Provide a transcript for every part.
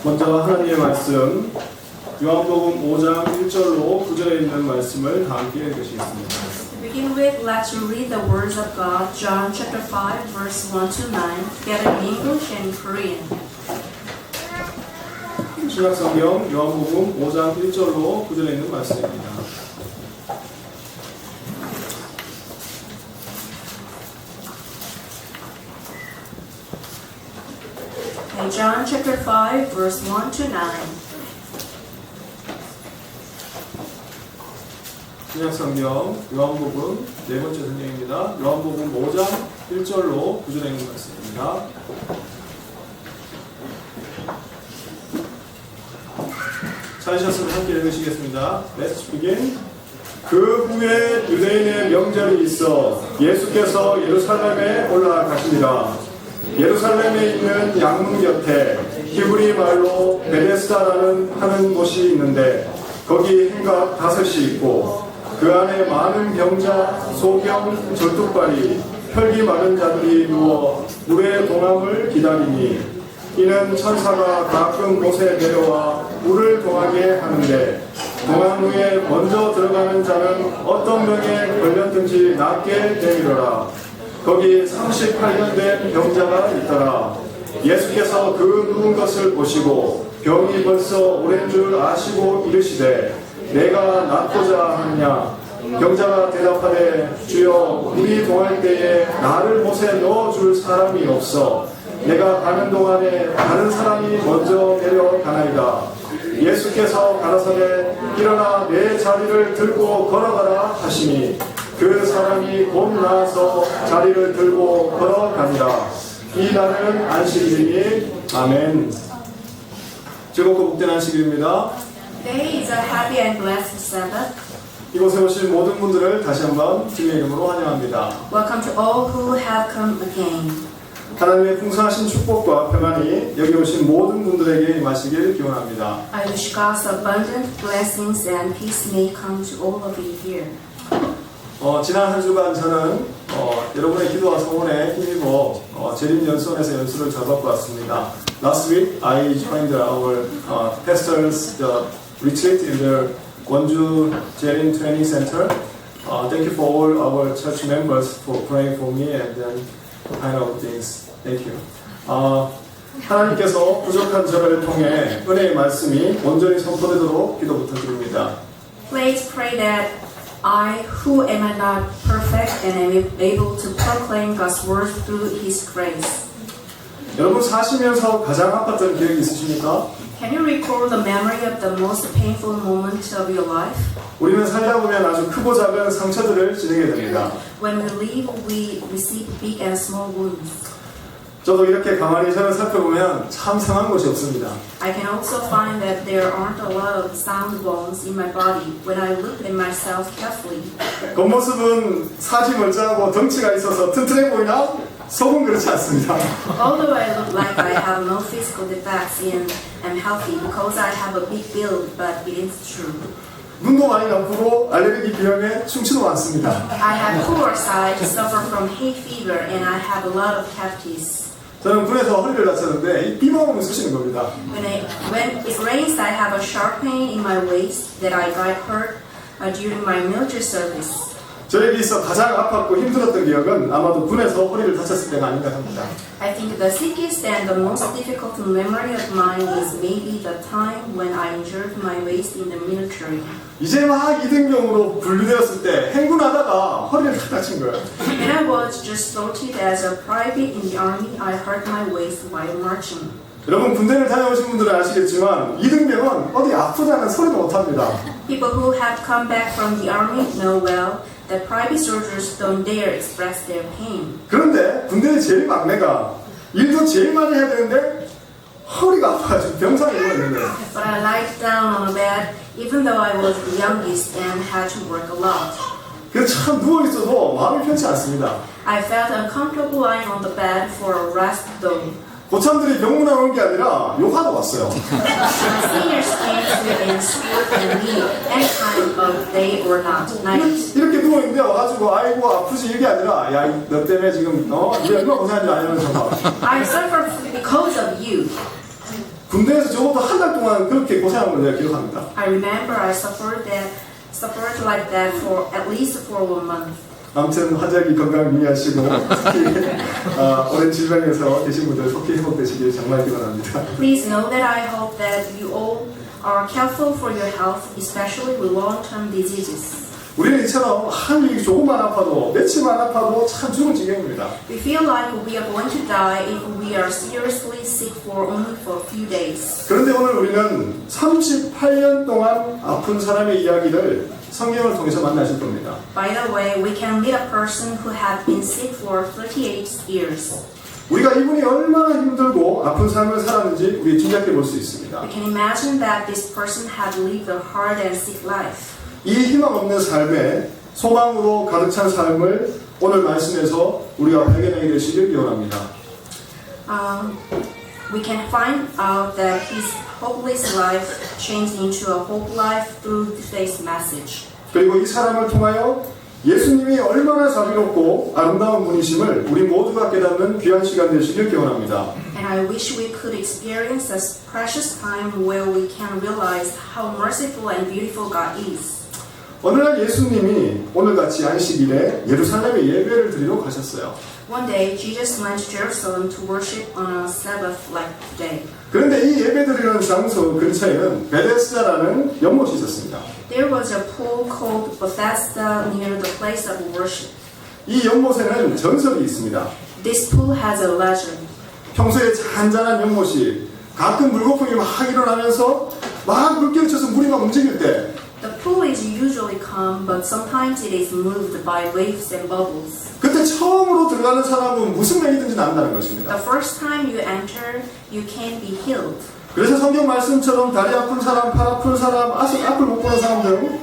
먼저 하나님의 말씀 요한복음 5장 1절로 9절에 있는 말씀을 다 함께 읽으시겠습니다. To begin with, let's read the words of God, John chapter 5, verse 1 to 9, together in English and Korean. 신약성경 요한복음 5장 1절로 9절에 있는 말씀입니다. Okay, John chapter 5, verse 1 to 9. 신약성경 요한복음 네 번째 성경입니다. 요한복음 5장 1절로 9절에 있는 말씀입니다. 찾으셨으면 함께 읽으시겠습니다. Let's begin. 그 후에 유대인의 명절이 있어 예수께서 예루살렘에 올라가시니라. 예루살렘에 있는 양문 곁에 히브리 말로 베데스다라는 하는 곳이 있는데 거기 행각 5이 있고 그 안에 많은 병자, 소경, 절뚝발이, 혈기 마른 자들이 누워 물의 동함을 기다리니 이는 천사가 가끔 곳에 내려와 물을 동하게 하는데 동함 후에 먼저 들어가는 자는 어떤 병에 걸렸든지 낫게 되리라. 거기 38년 된 병자가 있더라. 예수께서 그 누운 것을 보시고 병이 벌써 오랜 줄 아시고 이르시되 내가 낫고자 하느냐. 병자가 대답하되 주여 물이 동할 때에 나를 못에 넣어줄 사람이 없어 내가 가는 동안에 다른 사람이 먼저 내려가나이다. 예수께서 가라사대 일어나 내 자리를 들고 걸어가라 하시니 그 사람이 곧 나와서 자리를 들고 걸어가니라. 이 날은 안식일이니 아멘. 즐겁고 복된 안식일입니다. Today is a happy and blessed Sabbath. 이곳에 오신 모든 분들을 다시 한번 주님의 이름으로 환영합니다. Welcome to all who have come again. 하나님의 풍성하신 축복과 평안이 여기 오신 모든 분들에게 임하시길 기원합니다. I wish God's abundant blessings and peace may come to all of you here. 지난 한 주간 저는 여러분의 기도와 성원에 힘입어 재림연수원에서 연수를 잘 받고 왔습니다. Last week I joined our pastors retreat in the Wonju Jerim Training Center. Thank you for all our church members for praying for me and then kind of things. Thank you. 하나님께서 부족한 저를 통해 은혜의 말씀이 온전히 선포되도록 기도 부탁드립니다. Please pray that I, who am not perfect and am able to proclaim God's word through His grace. 여러분 사시면서 가장 아팠던 기억이 있으십니까? Can you recall the memory of the most painful moment of your life? 우리는 살다 보면 아주 크고 작은 상처들을 지니게 됩니다. When we live, we receive big and small wounds. 저도 이렇게 가만히 저를 살펴보면 참 상한 것이 없습니다. I can also find that there aren't a lot of sound bones in my body when I look at myself carefully. 겉모습은 사지 멀쩡하고 덩치가 있어서 튼튼해 보이나? 속은 그렇지 않습니다. Although I look like I have no physical defects and am healthy because I have a big build, but it is true. 눈도 많이 나쁘고 알레르기 비염에 충치도 많습니다. I have poor sight, suffer from hay fever, and I have a lot of cavities. 저는 군에서 허리를 다쳤는데 이 비만 오면 쑤시는 겁니다. When it rains, I have a sharp pain in my waist that I got hurt during my military service. 저에게 있어 가장 아팠고 힘들었던 기억은 아마도 군에서 허리를 다쳤을 때가 아닌가 합니다. I think the sickest and the most difficult memory of mine is maybe the time when I injured my waist in the military. 이제 막 이등병으로 분류되었을 때 행군하다가 허리를 탁 다친 거예요. When I was just sorted as a private in the army, I hurt my waist while marching. 여러분 군대를 다녀오신 분들은 아시겠지만 이등병은 어디 아프다는 소리도 못합니다. People who have come back from the army know well that private soldiers don't dare express their pain. 그런데 군대의 제일 막내가 일도 제일 많이 해야 되는데 허리가 아파가지고 병상에 누워있는 거예요. But I lied down on a bed even though I was the youngest and had to work a lot. 그래서 참 누워있어도 마음이 편치 않습니다. I felt uncomfortable lying on the bed for a rest though. 고참들이 병문안 온 게 아니라 요하도 왔어요. Seniors came to instruct me any time of day or night. 이렇게 누워있는데 와가지고 아이고 아프지 이게 아니라 야 너 때문에 지금 니 얼마나 고생하는지 아냐면서 막 I suffered because of you. 군대에서 적어도 한 달 동안 그렇게 고생한 걸 내가 기억합니다. I remember I suffered like that for at least 1 month. 아무튼 화자기 건강 유의하시고 특히 오랜 질병에서 계신 분들 속히 회복되시길 정말 기원합니다. Please know that I hope that you all are careful for your health, especially with long-term diseases. 우리는 이처럼 한일이 조금만 아파도 며칠만 아파도 참 죽을 지경입니다. We feel like we are going to die if we are seriously sick for only for a few days. 그런데 오늘 우리는 38년 동안 아픈 사람의 이야기를 성경을 통해서 만나실 겁니다. By the way, we can meet a person who had been sick for 38 years. 우리가 이분이 얼마나 힘들고 아픈 삶을 살았는지 우리 짐작해 볼 수 있습니다. We can imagine that this person had lived a hard and sick life. 이 희망 없는 삶에 소망으로 가득 찬 삶을 오늘 말씀에서 우리가 발견하게 되시길 기원합니다. We can find out that his hopeless life changed into a hope life through today's message. 그리고 이 사람을 통하여 예수님이 얼마나 자비롭고 아름다운 분이심을 우리 모두가 깨닫는 귀한 시간 되시길 기원합니다. And I wish we could experience a precious time where we can realize how merciful and beautiful God is. 어느 날 예수님이 오늘같이 안식일에 예루살렘에 예배를 드리러 가셨어요. One day, Jesus went to Jerusalem to worship on a Sabbath like today. 그런데 이 예배 드리는 장소 근처에는 베데스다라는 연못이 있었습니다. There was a pool called Bethesda near the place of worship. 이 연못에는 전설이 있습니다. This pool has a legend. 평소에 잔잔한 연못이 가끔 물거품이 막 일어나면서 막 물결이 쳐서 물이 막 움직일 때 The pool is usually calm, but sometimes it is moved by waves and bubbles. 그때 처음으로 들어가는 사람은 무슨 병이든지 난다는 것입니다. The first time you enter, you can be healed. 그래서 성경 말씀처럼 다리 아픈 사람, 팔 아픈 사람, 앞을 못 보는 사람들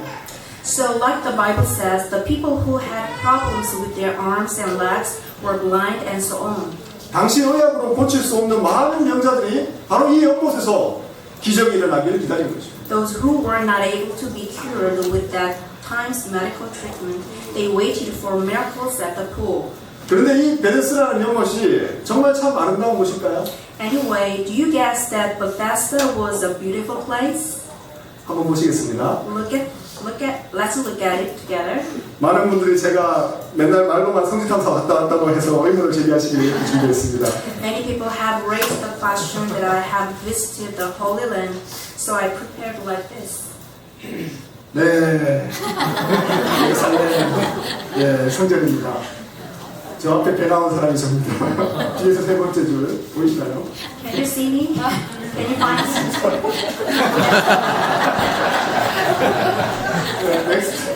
So, like the Bible says, the people who had problems with their arms and legs were blind and so on. 당시 의학으로 고칠 수 없는 많은 병자들이 바로 이 연못에서 기적이 일어나기를 기다린 것입니다. Those who were not able to be cured with that time's medical treatment, they waited for miracles at the pool. 그런데 이 베데스라는 연못이 정말 참 아름다운 곳일까요? Anyway, do you guess that Bethesda was a beautiful place? 한번 보시겠습니다. Let's look at it together. 많은 분들이 제가 맨날 말로만 성지탐사 왔다고 해서 의문을 제기하시길 준비했습니다. Many people have raised the question that I have visited the Holy Land, so I prepared like this. 네, 네, 성전입니다. 저 앞에 배 나온 사람이 접니다. 뒤에서 세 번째 줄 보이시나요? Can you see me? Can you find me? 네, 넥스트.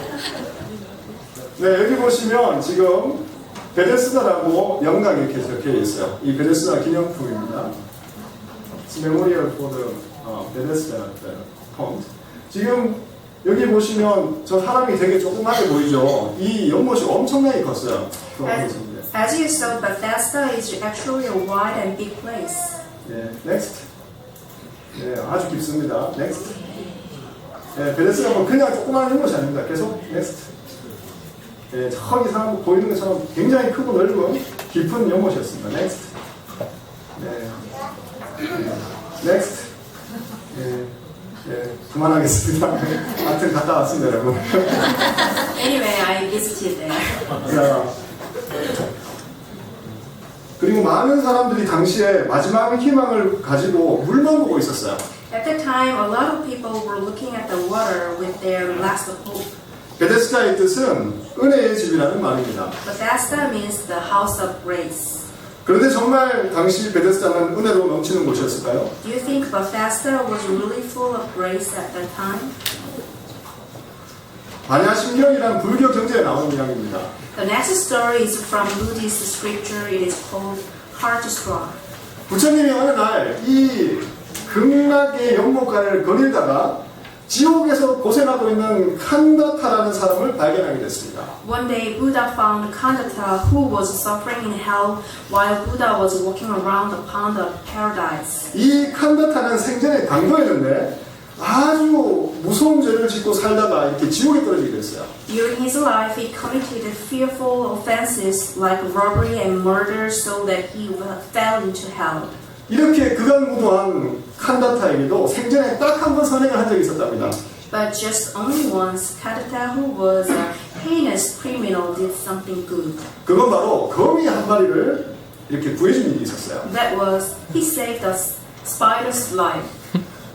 네, 여기 보시면 지금 베데스다라고 영광 이렇게 적혀 있어요. 이 베데스다 기념품입니다. It's memorial for the Bethesda pond. 지금 여기 보시면 저 사람이 되게 조그맣게 보이죠. 이 연못이 엄청나게 컸어요. As you saw, Bethesda is actually a wide and big place. 네, 넥스트. 네, 아주 깊습니다. 넥스트. 네, 베데스가 뭐 그냥 조그마한 연못이 아닙니다. 계속 넥스트. 네, 저기 사람 보이는 것처럼 굉장히 크고 넓은 깊은 연못이었습니다. 넥스트. 네, 넥스트. 네, 네, 그만하겠습니다. 하여튼 갔다 왔습니다, 여러분. Anyway, I visited there. 자, 그리고 많은 사람들이 당시에 마지막 희망을 가지고 물만 보고 있었어요. At the time, a lot of people were looking at the water with their last hope. 베데스다의 뜻은 은혜의 집이라는 말입니다. Bethesda means the house of grace. 그런데 정말 당시 베데스다는 은혜로 넘치는 곳이었을까요? Do you think Bethesda was really full of grace at that time? 반야심경이란 불교 경제에 나오는 이야기입니다. The next story is from Buddhist scripture. It is called Heart Strong. 부처님이 어느 날 이 극락의 연못가를 거닐다가 지옥에서 고생하고 있는 칸다타라는 사람을 발견하게 됐습니다. One day, Buddha found Khandata who was suffering in hell while Buddha was walking around the pond of paradise. 이 칸다타는 생전에 강도였는데 아주 무서운 죄를 짓고 살다가 이렇게 지옥에 떨어지게 됐어요. During his life, he committed fearful offenses like robbery and murder so that he fell into hell. 이렇게 극악무도한 칸다타에게도 생전에 딱 한 번 선행을 한 적이 있었답니다. But just only once, Khandata, who was a heinous criminal, did something good. 그건 바로 거미 한 마리를 이렇게 구해준 일이 있었어요. That was, he saved a spider's life.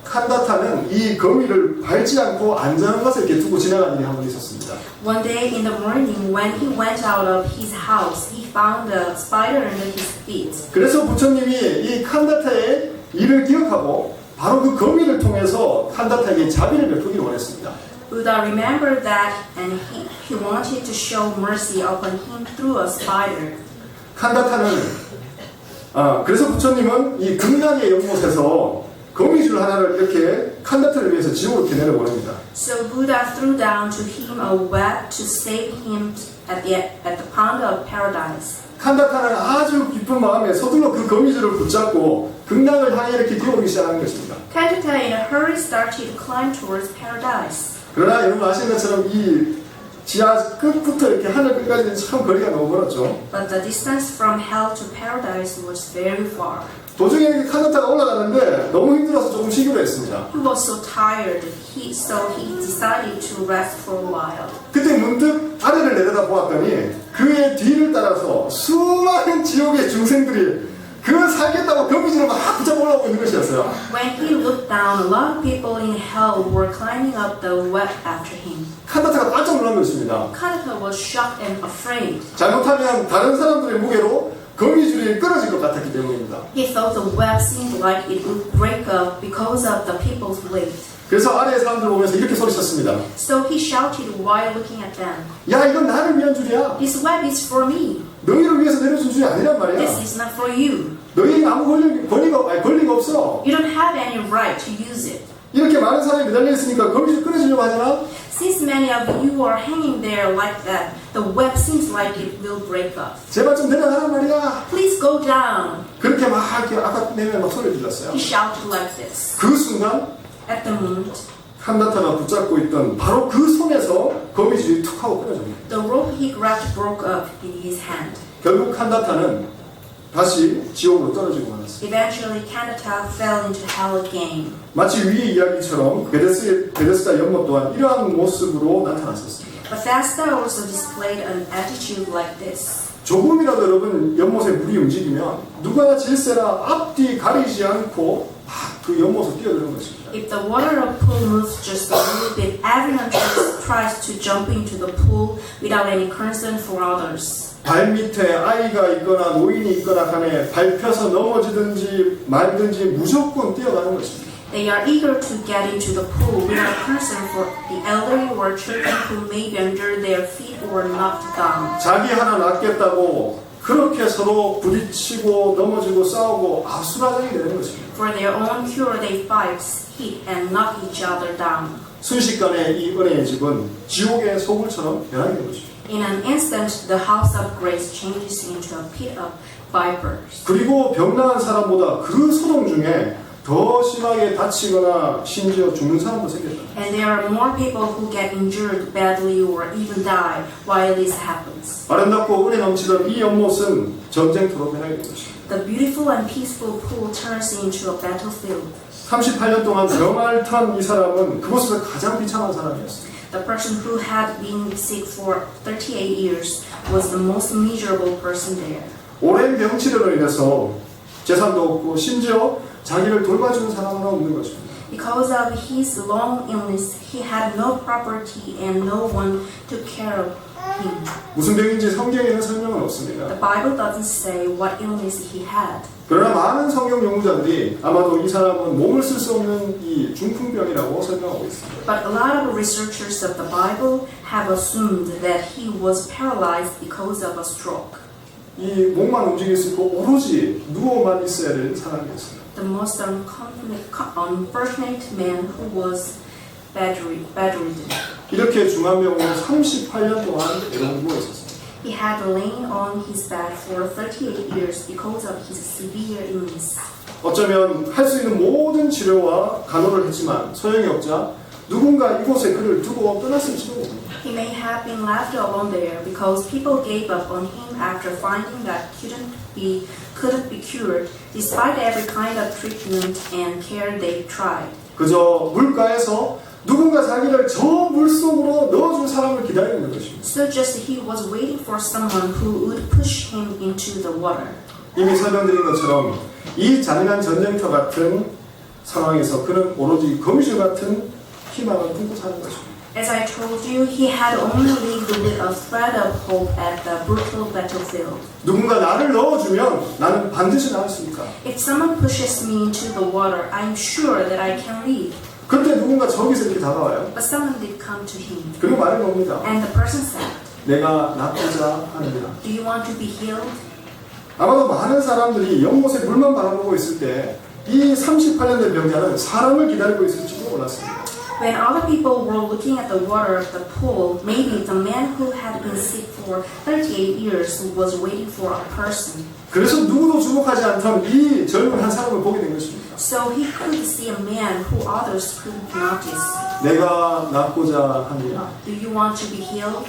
칸다타는 이 거미를 밟지 않고 안전한 곳에 이렇게 두고 지나가는 일이 한 번 있었습니다. One day in the morning, when he went out of his house, he found a spider under his feet. 그래서 부처님이 이 칸다타의 일을 기억하고 바로 그 거미를 통해서 칸다타에게 자비를 베푸기를 원했습니다. Buddha remembered that and he wanted to show mercy upon him through a spider. 칸다타는 그래서 부처님은 이 극락의 연못에서 거미줄 하나를 이렇게 칸다타를 위해서 지옥으로 이렇게 내려보냅니다. So Buddha threw down to him a web to save him at the pond of paradise. 칸다타는 아주 기쁜 마음에 서둘러 그 거미줄을 붙잡고 극락을 향해 이렇게 기어오기 시작하는 것입니다. Khandata in a hurry started to climb towards paradise. 그러나 여러분 아시는 것처럼 이 지하 끝부터 이렇게 하늘 끝까지는 참 거리가 너무 멀었죠. But the distance from hell to paradise was very far. 도중에 칸다타가 올라가는데 너무 힘들어서 조금 쉬기로 했습니다. He was so tired, so he decided to rest for a while. 그때 문득 아래를 내려다 보았더니 그의 뒤를 따라서 수많은 지옥의 중생들이 그 살겠다고 거미줄을 막 붙잡아 올라오고 있는 것이었어요. When he looked down, a lot of people in hell were climbing up the web after him. 칸다타가 깜짝 놀란 것입니다. Khandata was shocked and afraid. 잘못하면 다른 사람들의 무게로 거미줄이 끊어질 것 같았기 때문입니다. He thought the web seemed like it would break up because of the people's weight. 그래서 아래의 사람들 보면서 이렇게 소리쳤습니다. So he shouted while looking at them, 야, 이건 나를 위한 줄이야. "This web is for me. 너희를 위해서 내려준 줄이 아니란 말이야. This is not for you. 너희는 아무 권리가 없어. You don't have any right to use it." 이렇게 많은 사람이 매달려 있으니까 거미줄 끊어지려고 하잖아. Since many of you are hanging there like that, the web seems like it will break up. 제발 좀 내려가란 말이야. Please go down. 그렇게 막 이렇게 아까 내면 막 소리 질렀어요. He shouted like this. 그 순간 At the moment, 칸다타가 붙잡고 있던 바로 그 손에서 거미줄이 툭 하고 끊어집니다. the rope he grabbed broke up in his hand. 결국 칸다타는 다시 지옥으로 떨어지고 말았습니다. Eventually, Khandata fell into hell again. 마치 위의 이야기처럼 베데스다 연못 또한 이러한 모습으로 나타났었습니다. Bethesda also displayed an attitude like this. 조금이라도 여러분 연못에 물이 움직이면 누가 질세라 앞뒤 가리지 않고 막 그 연못으로 뛰어드는 것입니다. If the water of pool moves just a little bit, everyone tries to jump into the pool without any concern for others. 발밑에 아이가 있거나 노인이 있거나 간에 밟혀서 넘어지든지 말든지 무조건 뛰어가는 것입니다. They are eager to get into the pool without concern for the elderly or children who may be under their feet or knocked down. 자기 하나 낫겠다고 그렇게 서로 부딪히고 넘어지고 싸우고 아수라장이 되는 것입니다. For their own cure, they fight, hit, and knock each other down. 순식간에 이 은혜의 집은 지옥의 소굴처럼 변하게 된 것입니다. In an instant, the house of grace changes into a pit of vipers. 그리고 병나은 사람보다 그 소동 중에 더 심하게 다치거나 심지어 죽는 사람도 생겼다. And there are more people who get injured badly or even die while this happens. 아름답고 은혜 넘치던 이 연못은 전쟁터로 변하게 된 것입니다. The beautiful and peaceful pool turns into a battlefield. 38년 동안 병을 턴 이 사람은 그곳에서 가장 비참한 사람이었습니다. The person who had been sick for 38 years was the most miserable person there. 오랜 병치료로 인해서 재산도 없고 심지어 자기를 돌봐주는 사람은 없는 것입니다. Because of his long illness, he had no property and no one took care of him. 무슨 병인지 성경에는 설명은 없습니다. The Bible doesn't say what illness he had. 그러나 많은 성경 연구자들이 아마도 이 사람은 몸을 쓸 수 없는 이 중풍병이라고 설명하고 있습니다. But a lot of researchers of the Bible have assumed that he was paralyzed because of a stroke. 이 몸만 움직일 수 있고 오로지 누워만 있어야 되는 사람이었습니다. The most unfortunate man who was bedridden. 이렇게 중환병원에 38년 동안 누워 있었습니다. He had lain on his bed for 38 years because of his severe illness. 어쩌면 할 수 있는 모든 치료와 간호를 했지만 소용이 없자 누군가 이곳에 그를 두고 떠났을지도 모릅니다. He may have been left alone there because people gave up on him after finding that couldn't be cured, despite every kind of treatment and care they tried. 그저 물가에서 누군가 자기를 저 물속으로 넣어줄 사람을 기다리는 것입니다. So just he was waiting for someone who would push him into the water. 이미 설명드린 것처럼 이 잔인한 전쟁터 같은 상황에서 그는 오로지 거미줄 같은 희망을 품고 사는 것입니다. As I told you, he had only lived with a thread of hope at the brutal battlefield. 누군가 나를 넣어주면 나는 반드시 나을 수 있다. If someone pushes me into the water, I'm sure that I can leave. 그때 누군가 저기서 이렇게 다가와요. But someone did come to him. 그리고 말을 겁니다. And the person said, 내가 낫고자 하느니라. Do you want to be healed? 아마도 많은 사람들이 연못에 물만 바라보고 있을 때 이 38년 된 병자는 사람을 기다리고 있을지도 몰랐습니다. When other people were looking at the water of the pool, maybe the man who had been sick for 38 years was waiting for a person. 그래서 누구도 주목하지 않던 이 젊은 한 사람을 보게 된 것입니다. So he could see a man who others couldn't notice. 내가 낫고자 하느냐. Do you want to be healed?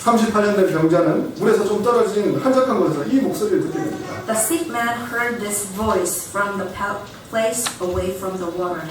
38년 된 병자는 물에서 좀 떨어진 한적한 곳에서 이 목소리를 듣게 됩니다. The sick man heard this voice from the place away from the water.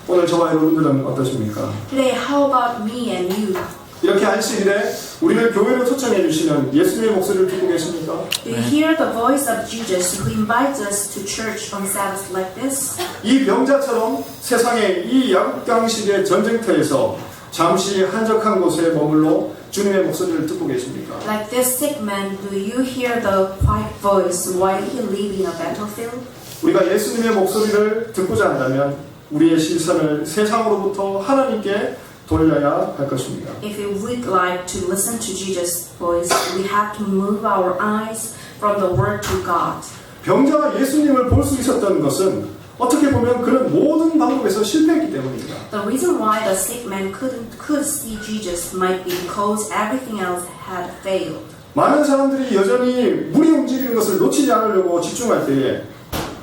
오늘 저와 여러분들은 어떠십니까? Today, how about me and you? 이렇게 안식일에 우리를 교회로 초청해 주시는 예수님의 목소리를 듣고 계십니까? Do you hear the voice of Jesus who invites us to church on Sabbath like this? 이 병자처럼 세상의 이 약강식의 전쟁터에서 잠시 한적한 곳에 머물러 주님의 목소리를 듣고 계십니까? Like this sick man, do you hear the quiet voice while he lives in a battlefield? 우리가 예수님의 목소리를 듣고자 한다면 우리의 시선을 세상으로부터 하나님께 돌려야 할 것입니다. If we would like to listen to Jesus' voice, we have to move our eyes from the Word to God. 병자가 예수님을 볼 수 있었던 것은 어떻게 보면 그는 모든 방법에서 실패했기 때문입니다. The reason why the sick man could see Jesus might be because everything else had failed. 많은 사람들이 여전히 물이 움직이는 것을 놓치지 않으려고 집중할 때에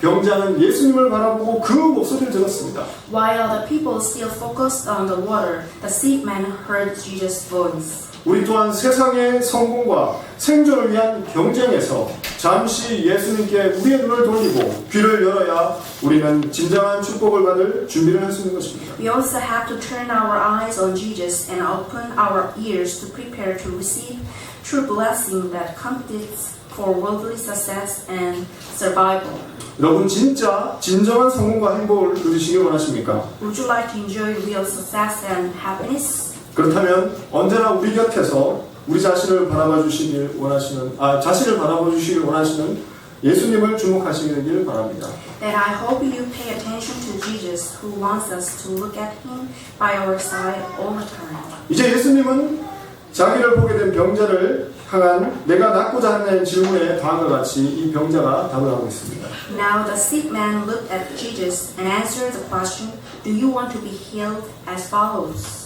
병자는 예수님을 바라보고 그 목소리를 들었습니다. While the people still focused on the water, the sick man heard Jesus' voice. 우리 또한 세상의 성공과 생존을 위한 경쟁에서 잠시 예수님께 우리의 눈을 돌리고 귀를 열어야 우리는 진정한 축복을 받을 준비를 할 수 있는 것입니다. We also have to turn our eyes on Jesus and open our ears to prepare to receive true blessing that competes for worldly success and survival. 여러분 진짜 진정한 성공과 행복을 누리시길 원하십니까? Would you like to enjoy real success and happiness? 그렇다면 언제나 우리 곁에서 우리 자신을 바라봐 주시길 원하시는 자신을 바라봐 주시길 원하시는 예수님을 주목하시길 바랍니다. That I hope you pay attention to Jesus who wants us to look at him by our side all the time. 이제 예수님은 자기를 보게 된 병자를 향한 내가 낫고자 하는 질문에 다음과 같이 이 병자가 답을 하고 있습니다. Now the sick man looked at Jesus and answered the question, Do you want to be healed? as follows.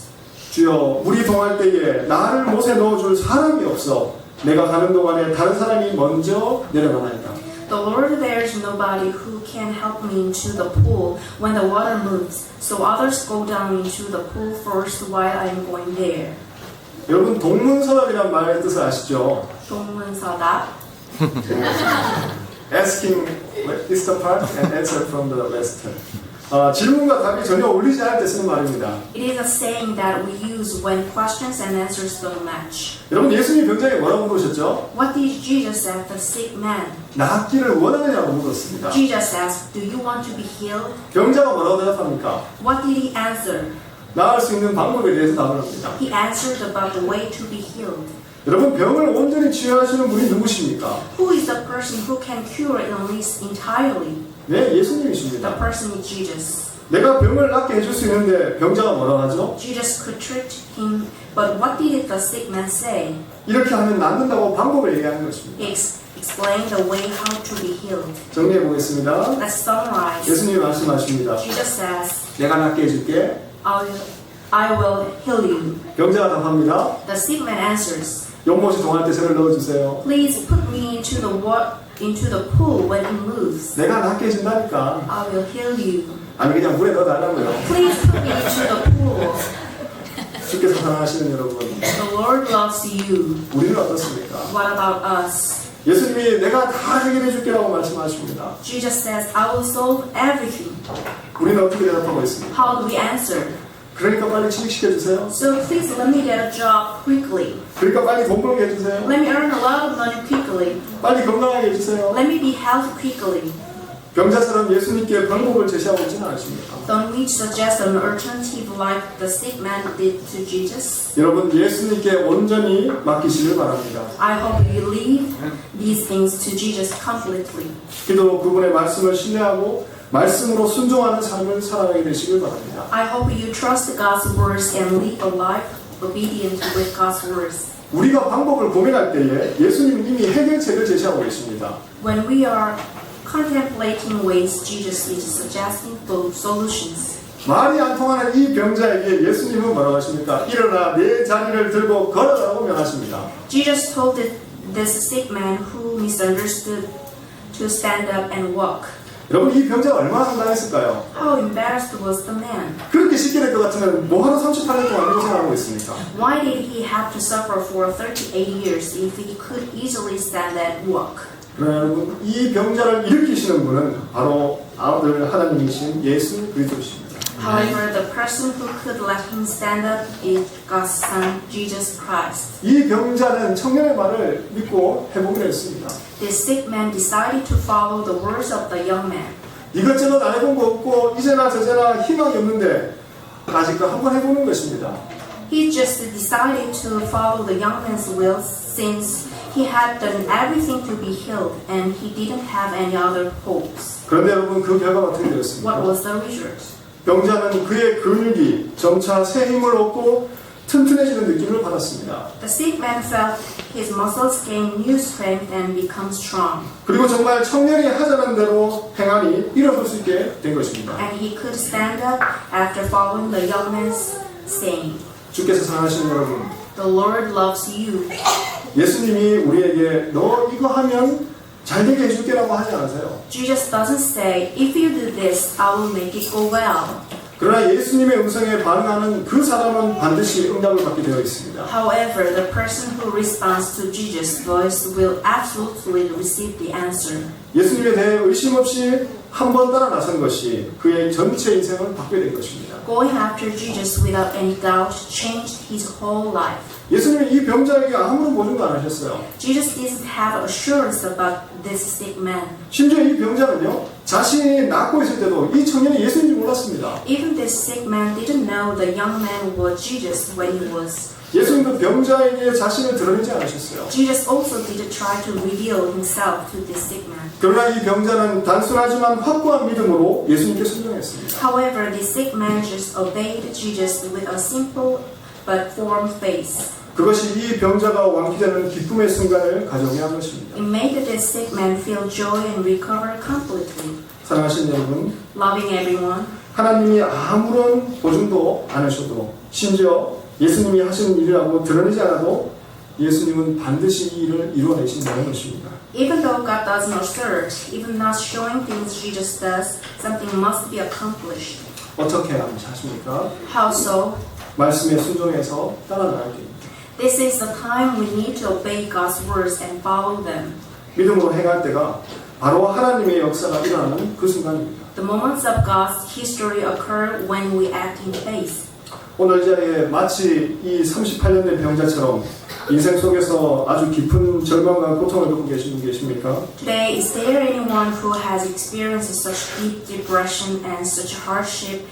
주여 물이 동할 때에 나를 못에 넣어줄 사람이 없어 내가 가는 동안에 다른 사람이 먼저 내려가나이다. The Lord, there is nobody who can help me into the pool when the water moves, so others go down into the pool first while I am going there. 여러분 동문서답이란 말의 뜻을 아시죠? 동문서답. Asking is the part and answer from the rest. 질문과 답이 전혀 어울리지 않을 때 쓰는 말입니다. It is a saying that we use when questions and answers don't match. 여러분 예수님이 병자에게 뭐라고 물으셨죠? What did Jesus ask the sick man? 낫기를 원하느냐고 물었습니다. Jesus asked, Do you want to be healed? 병자가 뭐라고 대답합니까? What did he answer? 나을 수 있는 방법에 대해서 답을 합니다. He answered about the way to be healed. 여러분 병을 온전히 치유하시는 분이 누구십니까? Who is the person who can cure illness entirely? 네, The 예수님이십니다. person is Jesus. 내가 병을 낫게 해줄 수 있는데 병자가 뭐라고 하죠? Jesus could treat him, but what did the sick man say? 이렇게 하면 낫는다고 방법을 얘기하는 것입니다. He explained the way how to be healed. 정리해 보겠습니다. Let's summarize. 예수님이 말씀하십니다. Jesus says, 내가 낫게 해줄게. I will heal you. 병자가 답합니다. The sick man answers, 연못이 동할 때 저를 넣어주세요. please put me into the pool when it moves. 내가 낫게 해준다니까. I will heal you. 아니 그냥 물에 넣어달라고요. Please put me into the pool. 주께서 사랑하시는 여러분, The Lord loves you. 우리는 어떻습니까? What about us? 예수님이 내가 다 해결해 줄게라고 말씀하십니다. Jesus says, I will solve everything. 우리는 어떻게 대답하고 있습니까? How do we answer? 그러니까 빨리 취직시켜 주세요. So please let me get a job quickly. 그러니까 빨리 돈 벌게 해주세요. Let me earn a lot of money quickly. 빨리 건강하게 해주세요. Let me be healthy quickly. 병자처럼 예수님께 방법을 제시하고 있지는 않습니다. Don't we suggest an alternative like the sick man did to Jesus? 여러분 예수님께 온전히 맡기시길 바랍니다. I hope you leave these things to Jesus completely. 기도 그분의 말씀을 신뢰하고 말씀으로 순종하는 삶을 살아가게 되시길 바랍니다. I hope you trust God's words and live a life obedient with God's words. 우리가 방법을 고민할 때에 예수님은 이미 해결책을 제시하고 계십니다. When we are contemplating ways, Jesus is suggesting solutions. 말이 안 통하는 이 병자에게 예수님은 뭐라고 하십니까? 일어나 내 자리를 들고 걸어라고 명하십니다. Jesus told this sick man who misunderstood to stand up and walk. 여러분 이 병자가 얼마나 황당했을까요? How embarrassed was the man? 그렇게 쉽게 될 것 같으면 뭐하러 38년 동안 고생하고 있습니까? Why did he have to suffer for 38 years if he could easily stand and walk? 그러나 여러분 이 병자를 일으키시는 분은 바로 아들 하나님이신 예수 그리스도십니다. However, the person who could let him stand up is God's Son, Jesus Christ. 이 병자는 청년의 말을 믿고 해보기로 했습니다. This sick man decided to follow the words of the young man. 이것저것 안 해본 거 없고 이제나 저제나 희망이 없는데 아직도 한번 해보는 것입니다. He just decided to follow the young man's will since he had done everything to be healed and he didn't have any other hopes. 그런데 여러분 그 결과가 어떻게 되었습니까? What was the result? 병자는 그의 근육이 점차 새 힘을 얻고 튼튼해지는 느낌을 받았습니다. The sick man felt his muscles gain new strength and become strong. 그리고 정말 청년이 하자는 대로 행하니 일어설 수 있게 된 것입니다. And he could stand up after following the young man's saying. 주께서 사랑하시는 여러분, The Lord loves you. 예수님이 우리에게 너 이거 하면 잘 되게 해줄게라고 하지 않으세요. Jesus doesn't say, if you do this, I will make it go well. 그러나 예수님의 음성에 반응하는 그 사람은 반드시 응답을 받게 되어 있습니다. However, the person who responds to Jesus' voice will absolutely receive the answer. 예수님에 대해 의심 없이 한 번 따라 나선 것이 그의 전체 인생을 바뀌게 된 것입니다. Going after Jesus without any doubt changed his whole life. 예수님이 이 병자에게 아무런 보증도 안 하셨어요. Jesus didn't have assurance about this sick man. 심지어 이 병자는요, 자신이 낫고 있을 때도 이 청년이 예수인지 몰랐습니다. Even this sick man didn't know the young man was Jesus when he was. 예수님도 병자에게 자신을 드러내지 않으셨어요. Jesus also didn't try to reveal himself to this sick man. 그러나 이 병자는 단순하지만 확고한 믿음으로 예수님께 순종했습니다. However, the sick man just obeyed Jesus with a simple but firm faith. 그것이 이 병자가 완쾌되는 기쁨의 순간을 가져오게 한 것입니다. It made this sick man feel joy and recover completely. 사랑하시는 여러분, Loving everyone, 하나님이 아무런 보증도 안 하셔도 심지어 예수님이 하시는 일이라고 드러내지 않아도 예수님은 반드시 이 일을 이루어내신다는 것입니다. even though God doesn't assert, even not showing things Jesus does, something must be accomplished. 어떻게 하십니까? How so? 말씀에 순종해서 따라나가게 됩니다. This is the time we need to obey God's words and follow them. 믿음으로 행할 때가 바로 하나님의 역사가 일어나는 그 순간입니다. The moments of God's history occur when we act in faith. 오늘 이 자리에 마치 이 38년 된 병자처럼 인생 속에서 아주 깊은 절망과 고통을 겪고 계신 분 계십니까? Today, is there anyone who has experienced such deep depression and such hardship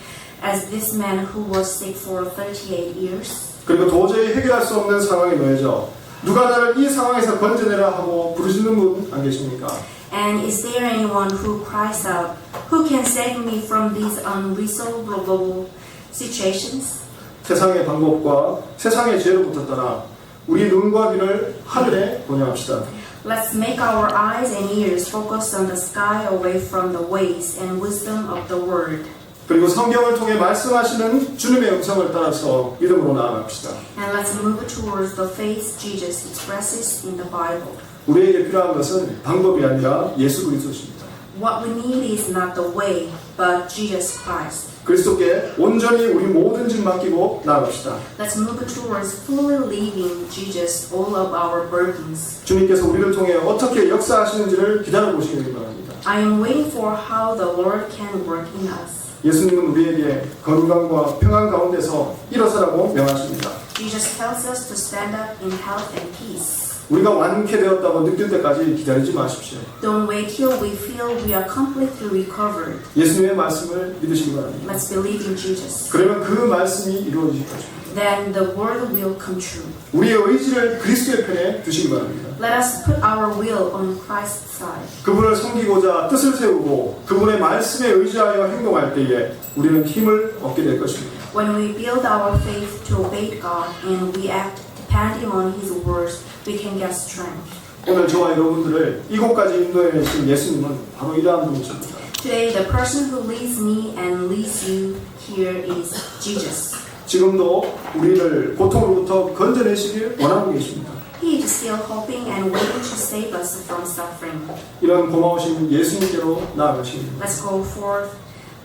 as this man who was sick for 38 years? 그리고 도저히 해결할 수 없는 상황에 놓여져 누가 나를 이 상황에서 건져내라 하고 부르시는 분 안 계십니까? And is there anyone who cries out, who can save me from these unresolvable situations? 세상의 방법과 세상의 죄로부터 떠나 우리 눈과 귀를 하늘에 본향합시다. Let's make our eyes and ears focus on the sky away from the ways and wisdom of the world. 그리고 성경을 통해 말씀하시는 주님의 음성을 따라서 믿음으로 나아갑시다. And let's move towards the faith Jesus expresses in the Bible. 우리에게 필요한 것은 방법이 아니라 예수 그리스도십니다. What we need is not the way, but Jesus Christ. 그리스도께 온전히 우리 모든 짐 맡기고 나아갑시다. Let's move towards fully leaving Jesus all of our burdens. 주님께서 우리를 통해 어떻게 역사하시는지를 기다려보시기 바랍니다. I am waiting for how the Lord can work in us. 예수님은 우리에게 건강과 평안 가운데서 일어서라고 명하십니다. Jesus tells us to stand up in health and peace. 우리가 완쾌되었다고 느낄 때까지 기다리지 마십시오. Don't wait till we feel we are completely recovered. 예수님의 말씀을 믿으시기 바랍니다. Let's believe in Jesus. 그러면 그 말씀이 이루어질 것입니다. Then the word will come true. 우리의 의지를 그리스도의 편에 두시기 바랍니다. Let us put our will on Christ's side. 그분을 섬기고자 뜻을 세우고 그분의 말씀에 의지하여 행동할 때에 우리는 힘을 얻게 될 것입니다. When we build our faith to obey God and we act depending on His words, we can get strength. 오늘 저와 여러분들을 이곳까지 인도해 내신 예수님은 바로 이러한 분이십니다. Today, the person who leads me and leads you here is Jesus. 지금도 우리를 고통으로부터 건져내시길 원하고 계십니다. He is still hoping and waiting to save us from suffering. 이런 고마우신 예수님께로 나아가십니다. Let's go forth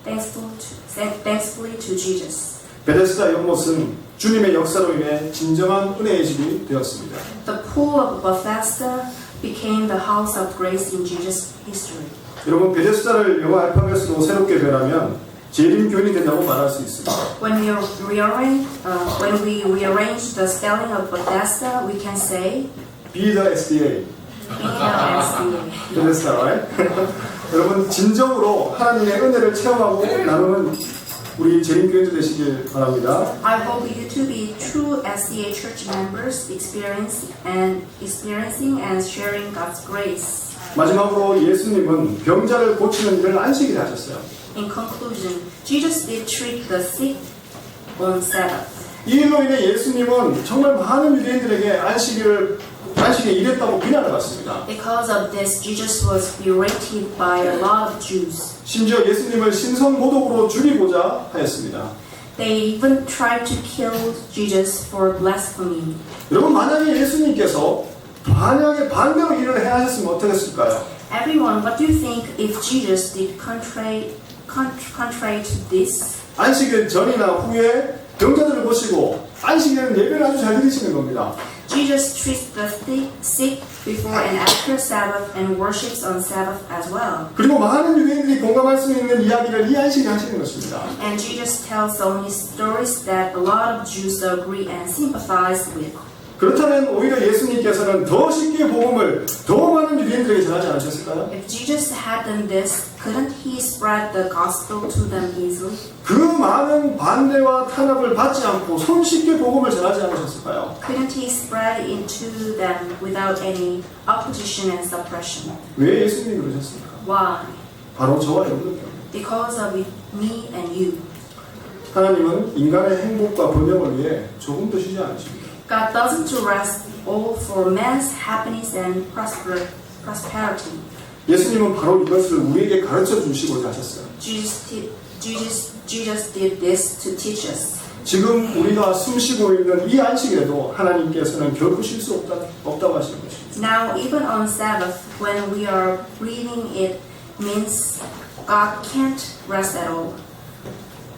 thankfully to Jesus. 베데스다 연못은 주님의 역사로 인해 진정한 은혜의 집이 되었습니다. The pool of Bethesda became the house of grace in Jesus' history. 여러분 베데스다를 영어 알파벳으로 새롭게 변하면 재림교인이 된다고 말할 수 있습니다. When we rearrange the spelling of Bethesda, we can say Be the SDA. BLSDA. 베데스다, right? 여러분 진정으로 하나님의 은혜를 체험하고 나누는 우리 재림교인들 되시길 바랍니다. I hope you to be true SDA church members, experiencing and sharing God's grace. 마지막으로 예수님은 병자를 고치는 일을 안식일에 하셨어요. In conclusion, Jesus did treat the sick on Sabbath. 이 일로 인해 예수님은 정말 많은 유대인들에게 안식에 일했다고 비난을 받습니다. Because of this, Jesus was berated by a lot of Jews. 심지어 예수님을 신성모독으로 죽이고자 하였습니다. They even tried to kill Jesus for blasphemy. 여러분 만약에 예수님께서 만약에 반대로 일을 해야 하셨으면 어떻게 했을까요? Everyone, what do you think if Jesus did contrary to this? 안식일 전이나 후에 병자들을 보시고 안식일은 예배를 아주 잘 드리시는 겁니다. Jesus treats the sick before and after Sabbath and worships on Sabbath as well. 그리고 많은 유대인들이 공감할 수 있는 이야기를 이 안식일에 하시는 것입니다. And Jesus tells so many stories that a lot of Jews agree and sympathize with. 그렇다면 오히려 예수님께서는 더 쉽게 복음을 더 많은 유대인들에게 전하지 않으셨을까요? If Jesus had done this, couldn't he spread the gospel to them easily? 그 많은 반대와 탄압을 받지 않고 손쉽게 복음을 전하지 않으셨을까요? Couldn't he spread it into them without any opposition and suppression? 왜 예수님이 그러셨습니까? Why? 바로 저와 여러분입니다. Because of me and you. 하나님은 인간의 행복과 번영을 위해 조금도 쉬지 않으십니다. God doesn't rest all for man's happiness and prosperity. 예수님은 바로 이것을 우리에게 가르쳐 주시고자 하셨어요. Jesus did this to teach us. 지금 우리가 숨쉬고 있는 이 안식일에도 하나님께서는 결코 쉴 수 없다고 하시는 것입니다. Now, even on Sabbath, when we are breathing, it means God can't rest at all.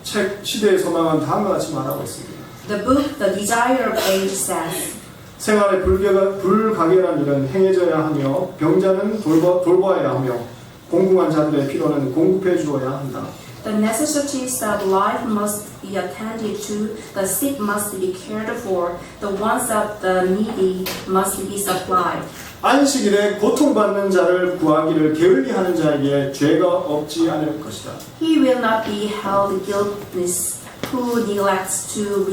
책 시대의 소망은 다음과 같이 말하고 있습니다. The book, The Desire of Age says, 생활의 불가결한 일은 행해져야 하며 병자는 돌보아야 하며 공궁한 자들의 필요는 공급해 주어야 한다. The necessities of life must be attended to, the sick must be cared for, the wants of the needy must be supplied. 안식일에 고통받는 자를 구하기를 게을리하는 자에게 죄가 없지 않을 것이다. He will not be held guiltless who neglects to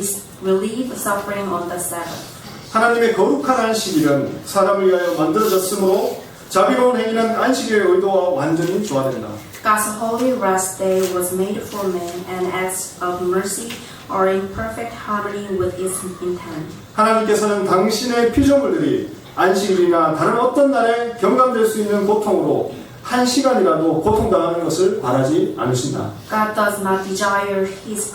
relieve suffering on the Sabbath. 하나님의 거룩한 안식일은 사람을 위하여 만들어졌으므로 자비로운 행위는 안식일의 의도와 완전히 조화된다. God's holy rest day was made for man, and acts of mercy are in perfect harmony with its intent. 하나님께서는 당신의 피조물들이 안식일이나 다른 어떤 날에 경감될 수 있는 고통으로 한 시간이라도 고통당하는 것을 바라지 않으신다. God does not desire His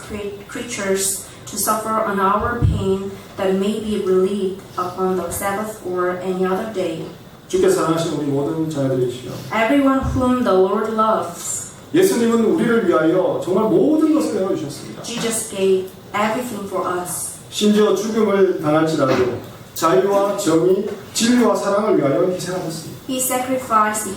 creatures to suffer an hour pain that may be relieved upon the Sabbath or any other day. 주께서 사랑하시는 우리 모든 자녀들이시여, Everyone whom the Lord loves, 예수님은 우리를 위하여 정말 모든 것을 내어주셨습니다. Jesus gave everything for us. 심지어 죽음을 당할지라도 자유와 정의, 진리와 사랑을 위하여 희생하셨습니다. He sacrificed